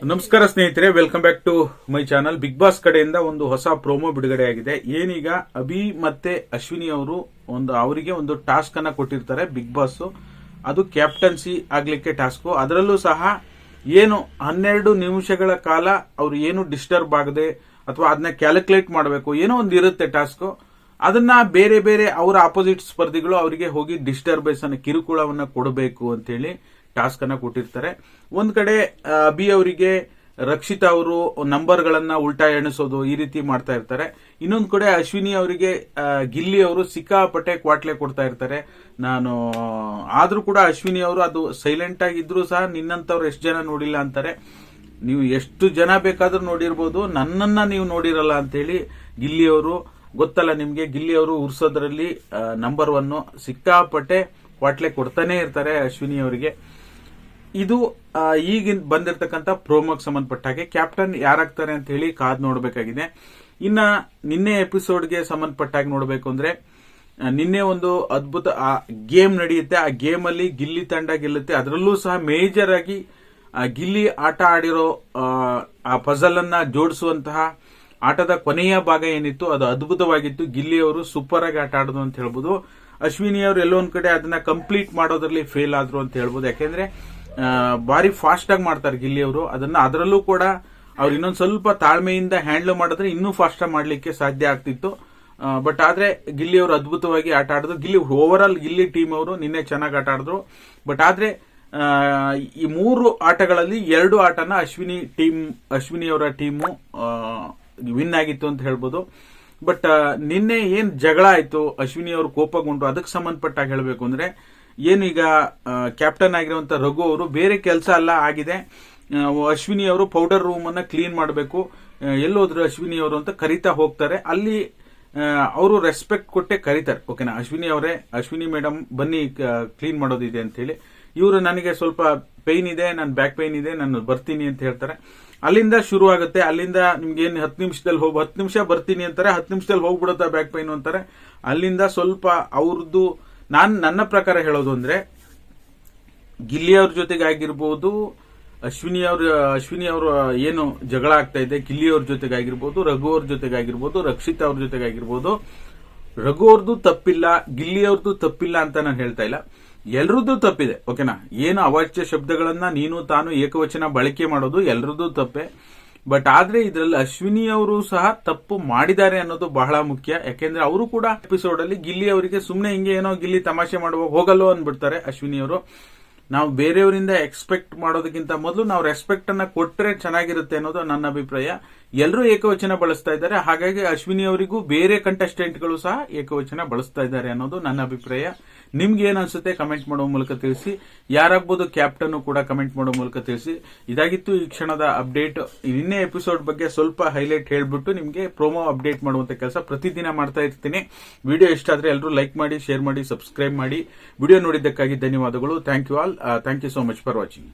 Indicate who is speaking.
Speaker 1: ನಮಸ್ಕಾರ ಸ್ನೇಹಿತರೆ, welcome back to my channel. Big boss ಕಡೆಯಿಂದ ಒಂದು ಹೊಸ ಪ್ರೋಮೋ ಬಿಡುಗಡೆ ಆಗಿದೆ. ಏನೀಗ ಅಭಿ ಮತ್ತೆ ಅಶ್ವಿನಿ ಅವರು ಅವರಿಗೆ ಒಂದು ಟಾಸ್ಕ್ ಅನ್ನ ಕೊಟ್ಟಿರ್ತಾರೆ ಬಿಗ್ ಬಾಸ್. ಅದು ಕ್ಯಾಪ್ಟನ್ಸಿ ಆಗ್ಲಿಕ್ಕೆ ಟಾಸ್ಕ್. ಅದರಲ್ಲೂ ಸಹ ಏನು 12 ನಿಮಿಷಗಳ ಕಾಲ ಅವರು ಏನು ಡಿಸ್ಟರ್ಬ್ ಆಗದೆ ಅಥವಾ ಅದನ್ನ ಕ್ಯಾಲ್ಕುಲೇಟ್ ಮಾಡಬೇಕು, ಏನೋ ಒಂದು ಇರುತ್ತೆ ಟಾಸ್ಕ್. ಅದನ್ನ ಬೇರೆ ಬೇರೆ ಅವರ ಆಪೋಸಿಟ್ ಸ್ಪರ್ಧಿಗಳು ಅವರಿಗೆ ಹೋಗಿ ಡಿಸ್ಟರ್ಬೆನ್ಸ್ ಅನ್ನ ಕಿರುಕುಳವನ್ನ ಕೊಡಬೇಕು ಅಂತೇಳಿ ಟಾಸ್ಕ್ ಅನ್ನ ಕೊಟ್ಟಿರ್ತಾರೆ. ಒಂದ್ ಕಡೆ ಅಭಿ ಅವರಿಗೆ ರಕ್ಷಿತಾ ಅವರು ನಂಬರ್ ಗಳನ್ನ ಉಲ್ಟಾ ಎಣಿಸೋದು ಈ ರೀತಿ ಮಾಡ್ತಾ ಇರ್ತಾರೆ. ಇನ್ನೊಂದ್ ಕಡೆ ಅಶ್ವಿನಿ ಅವರಿಗೆ ಗಿಲ್ಲಿ ಅವರು ಸಿಕ್ಕಾಪಟ್ಟೆ ಕ್ವಾಟ್ಲೆ ಕೊಡ್ತಾ ಇರ್ತಾರೆ. ಆದ್ರೂ ಕೂಡ ಅಶ್ವಿನಿ ಅವರು ಅದು ಸೈಲೆಂಟ್ ಆಗಿದ್ರು ಸಹ ನಿನ್ನಂತವ್ರು ಎಷ್ಟು ಜನ ನೋಡಿಲ್ಲ ಅಂತಾರೆ. ನೀವು ಎಷ್ಟು ಜನ ಬೇಕಾದ್ರೂ ನೋಡಿರ್ಬೋದು, ನನ್ನನ್ನ ನೀವು ನೋಡಿರಲ್ಲ ಅಂತೇಳಿ ಗಿಲ್ಲಿ ಅವರು, ಗೊತ್ತಲ್ಲ ನಿಮ್ಗೆ, ಗಿಲ್ಲಿ ಅವರು ಉರ್ಸೋದ್ರಲ್ಲಿ ನಂಬರ್ 1 ಸಿಕ್ಕಾಪಟ್ಟೆ ಕ್ವಾಟ್ಲೆ ಕೊಡ್ತಾನೆ ಇರ್ತಾರೆ ಅಶ್ವಿನಿ ಅವರಿಗೆ. ಇದು ಈಗ ಬಂದಿರತಕ್ಕಂತ ಪ್ರೋಮೋಗೆ ಸಂಬಂಧಪಟ್ಟ ಹಾಗೆ ಕ್ಯಾಪ್ಟನ್ ಯಾರಾಗ್ತಾರೆ ಅಂತ ಹೇಳಿ ಕಾದ್ ನೋಡಬೇಕಾಗಿದೆ. ಇನ್ನ ನಿನ್ನೆ ಎಪಿಸೋಡ್ಗೆ ಸಂಬಂಧಪಟ್ಟಾಗಿ ನೋಡಬೇಕು ಅಂದ್ರೆ, ನಿನ್ನೆ ಒಂದು ಅದ್ಭುತ ಗೇಮ್ ನಡೆಯುತ್ತೆ. ಆ ಗೇಮ್ ಅಲ್ಲಿ ಗಿಲ್ಲಿ ತಂಡ ಗೆಲ್ಲುತ್ತೆ. ಅದರಲ್ಲೂ ಸಹ ಮೇಜರ್ ಆಗಿ ಗಿಲ್ಲಿ ಆಟ ಆಡಿರೋ ಆ ಪಜಲ್ ಅನ್ನ ಜೋಡಿಸುವಂತಹ ಆಟದ ಕೊನೆಯ ಭಾಗ ಏನಿತ್ತು ಅದು ಅದ್ಭುತವಾಗಿತ್ತು. ಗಿಲ್ಲಿ ಅವರು ಸೂಪರ್ ಆಗಿ ಆಟ ಆಡೋದು ಅಂತ ಹೇಳ್ಬೋದು. ಅಶ್ವಿನಿ ಅವರು ಎಲ್ಲೋ ಒಂದ್ ಕಡೆ ಅದನ್ನ ಕಂಪ್ಲೀಟ್ ಮಾಡೋದ್ರಲ್ಲಿ ಫೇಲ್ ಆದ್ರು ಅಂತ ಹೇಳ್ಬೋದು. ಯಾಕೆಂದ್ರೆ ಬಾರಿ ಫಾಸ್ಟ್ ಆಗಿ ಮಾಡ್ತಾರೆ ಗಿಲ್ಲಿ ಅವರು ಅದನ್ನ. ಅದರಲ್ಲೂ ಕೂಡ ಅವ್ರು ಇನ್ನೊಂದ್ ಸ್ವಲ್ಪ ತಾಳ್ಮೆಯಿಂದ ಹ್ಯಾಂಡಲ್ ಮಾಡಿದ್ರೆ ಇನ್ನೂ ಫಾಸ್ಟ್ ಆಗಿ ಮಾಡ್ಲಿಕ್ಕೆ ಸಾಧ್ಯ ಆಗ್ತಿತ್ತು. ಬಟ್ ಆದ್ರೆ ಗಿಲ್ಲಿ ಅವರು ಅದ್ಭುತವಾಗಿ ಆಟ ಆಡಿದ್ರು. Gilli over all Gilli team ಅವರು ನಿನ್ನೆ ಚೆನ್ನಾಗಿ ಆಟ ಆಡಿದ್ರು. ಬಟ್ ಆದ್ರೆ ಈ 3 ಆಟಗಳಲ್ಲಿ 2 ಆಟನ ಅಶ್ವಿನಿ ಅವರ ಟೀಮು ವಿನ್ ಆಗಿತ್ತು ಅಂತ ಹೇಳ್ಬೋದು. ಬಟ್ ನಿನ್ನೆ ಏನ್ ಜಗಳ ಆಯ್ತು, ಅಶ್ವಿನಿ ಅವರು ಕೋಪಗೊಂಡು, ಅದಕ್ಕೆ ಸಂಬಂಧಪಟ್ಟಾಗ ಹೇಳಬೇಕು ಅಂದ್ರೆ, ಏನೀಗ ಕ್ಯಾಪ್ಟನ್ ಆಗಿರುವಂತ ರಘು ಅವರು ಬೇರೆ ಕೆಲಸ ಎಲ್ಲ ಆಗಿದೆ. ಅಶ್ವಿನಿ ಅವರು ಪೌಡರ್ ರೂಮ್ ಅನ್ನ ಕ್ಲೀನ್ ಮಾಡಬೇಕು, ಎಲ್ಲೋದ್ರು ಅಶ್ವಿನಿ ಅವರು ಅಂತ ಕರಿತಾ ಹೋಗ್ತಾರೆ. ಅಲ್ಲಿ ಅವರು ರೆಸ್ಪೆಕ್ಟ್ ಕೊಟ್ಟೆ ಕರೀತಾರೆ. ಓಕೆನಾ, ಅಶ್ವಿನಿ ಮೇಡಮ್ ಬನ್ನಿ ಕ್ಲೀನ್ ಮಾಡೋದಿದೆ ಅಂತ ಹೇಳಿ. ಇವರು ನನಗೆ ಸ್ವಲ್ಪ ಪೈನ್ ಇದೆ, ನನ್ನ ಬ್ಯಾಕ್ ಪೈನ್ ಇದೆ, ನಾನು ಬರ್ತೀನಿ ಅಂತ ಹೇಳ್ತಾರೆ. ಅಲ್ಲಿಂದ ಶುರು ಆಗುತ್ತೆ. ಅಲ್ಲಿಂದ ನಿಮ್ಗೆ ಏನ್ 10 ನಿಮಿಷದಲ್ಲಿ 10 ನಿಮಿಷ ಬರ್ತೀನಿ ಅಂತಾರೆ, 10 ನಿಮಿಷದಲ್ಲಿ ಹೋಗ್ಬಿಡುತ್ತಾ ಬ್ಯಾಕ್ ಪೈನ್ ಅಂತಾರೆ. ಅಲ್ಲಿಂದ ಸ್ವಲ್ಪ ಅವ್ರದ್ದು, ನನ್ನ ಪ್ರಕಾರ ಹೇಳೋದು ಅಂದ್ರೆ, ಗಿಲ್ಲಿ ಅವ್ರ ಜೊತೆಗೆ ಆಗಿರ್ಬೋದು, ಅಶ್ವಿನಿ ಅವರು ಏನು ಜಗಳ ಆಗ್ತಾ ಇದೆ ಗಿಲ್ಲಿ ಅವ್ರ ಜೊತೆಗೆ ಆಗಿರ್ಬೋದು, ರಘು ಅವ್ರ ಜೊತೆಗೆ ಆಗಿರ್ಬೋದು, ರಕ್ಷಿತಾ ಅವ್ರ ಜೊತೆಗೆ ಆಗಿರ್ಬೋದು, ರಘು ಅವ್ರದ್ದು ತಪ್ಪಿಲ್ಲ, ಗಿಲ್ಲಿ ಅವ್ರದ್ದು ತಪ್ಪಿಲ್ಲ ಅಂತ ನಾನು ಹೇಳ್ತಾ ಇಲ್ಲ. ಎಲ್ರದ್ದು ತಪ್ಪಿದೆ. ಓಕೆನಾ, ಏನು ಅವಾಚ್ಯ ಶಬ್ದಗಳನ್ನ ನೀನು ತಾನು ಏಕವಚನ ಬಳಕೆ ಮಾಡೋದು ಎಲ್ರದ್ದು ತಪ್ಪೆ. ಬಟ್ ಆದ್ರೆ ಇದರಲ್ಲಿ ಅಶ್ವಿನಿ ಅವರು ಸಹ ತಪ್ಪು ಮಾಡಿದ್ದಾರೆ ಅನ್ನೋದು ಬಹಳ ಮುಖ್ಯ. ಯಾಕೆಂದ್ರೆ ಅವರು ಕೂಡ ಎಪಿಸೋಡ್ ಅಲ್ಲಿ ಗಿಲ್ಲಿ ಅವರಿಗೆ ಸುಮ್ನೆ ಹಿಂಗೆ ಏನೋ ಗಿಲ್ಲಿ ತಮಾಷೆ ಮಾಡುವಾಗ ಹೋಗಲ್ಲೋ ಅಂದ್ಬಿಡ್ತಾರೆ ಅಶ್ವಿನಿ ಅವರು. ನಾವು ಬೇರೆಯವರಿಂದ ಎಕ್ಸ್ಪೆಕ್ಟ್ ಮಾಡೋದಕ್ಕಿಂತ ಮೊದಲು ನಾವು ರೆಸ್ಪೆಕ್ಟ್ ಅನ್ನ ಕೊಟ್ರೆ ಚೆನ್ನಾಗಿರುತ್ತೆ ಅನ್ನೋದು ನನ್ನ ಅಭಿಪ್ರಾಯ. ಎಲ್ಲರೂ ಏಕವಚನ ಬಳಸ್ತಾ ಇದ್ದಾರೆ, ಹಾಗಾಗಿ ಅಶ್ವಿನಿ ಅವರಿಗೂ ಬೇರೆ ಕಂಟೆಸ್ಟೆಂಟ್ಗಳು ಸಹ ಏಕವಚನ ಬಳಸ್ತಾ ಇದ್ದಾರೆ ಅನ್ನೋದು ನನ್ನ ಅಭಿಪ್ರಾಯ. ನಿಮ್ಗೆ ಏನ್ ಅನ್ಸುತ್ತೆ ಕಮೆಂಟ್ ಮಾಡುವ ಮೂಲಕ ತಿಳಿಸಿ. ಯಾರಾಗ್ಬೋದು ಕ್ಯಾಪ್ಟನ್ ಕೂಡ ಕಮೆಂಟ್ ಮಾಡುವ ಮೂಲಕ ತಿಳಿಸಿ. ಇದಾಗಿತ್ತು ಈ ಕ್ಷಣದ ಅಪ್ಡೇಟ್. ನಿನ್ನೆ ಎಪಿಸೋಡ್ ಬಗ್ಗೆ ಸ್ವಲ್ಪ ಹೈಲೈಟ್ ಹೇಳ್ಬಿಟ್ಟು ನಿಮ್ಗೆ ಪ್ರೋಮೋ ಅಪ್ಡೇಟ್ ಮಾಡುವಂತ ಕೆಲಸ ಪ್ರತಿದಿನ ಮಾಡ್ತಾ ಇರ್ತೀನಿ. ವಿಡಿಯೋ ಇಷ್ಟ ಆದ್ರೆ ಎಲ್ಲರೂ ಲೈಕ್ ಮಾಡಿ, ಶೇರ್ ಮಾಡಿ, ಸಬ್ಸ್ಕ್ರೈಬ್ ಮಾಡಿ. ವಿಡಿಯೋ ನೋಡಿದ್ದಕ್ಕಾಗಿ ಧನ್ಯವಾದಗಳು. Thank you all. Thank you so much for watching.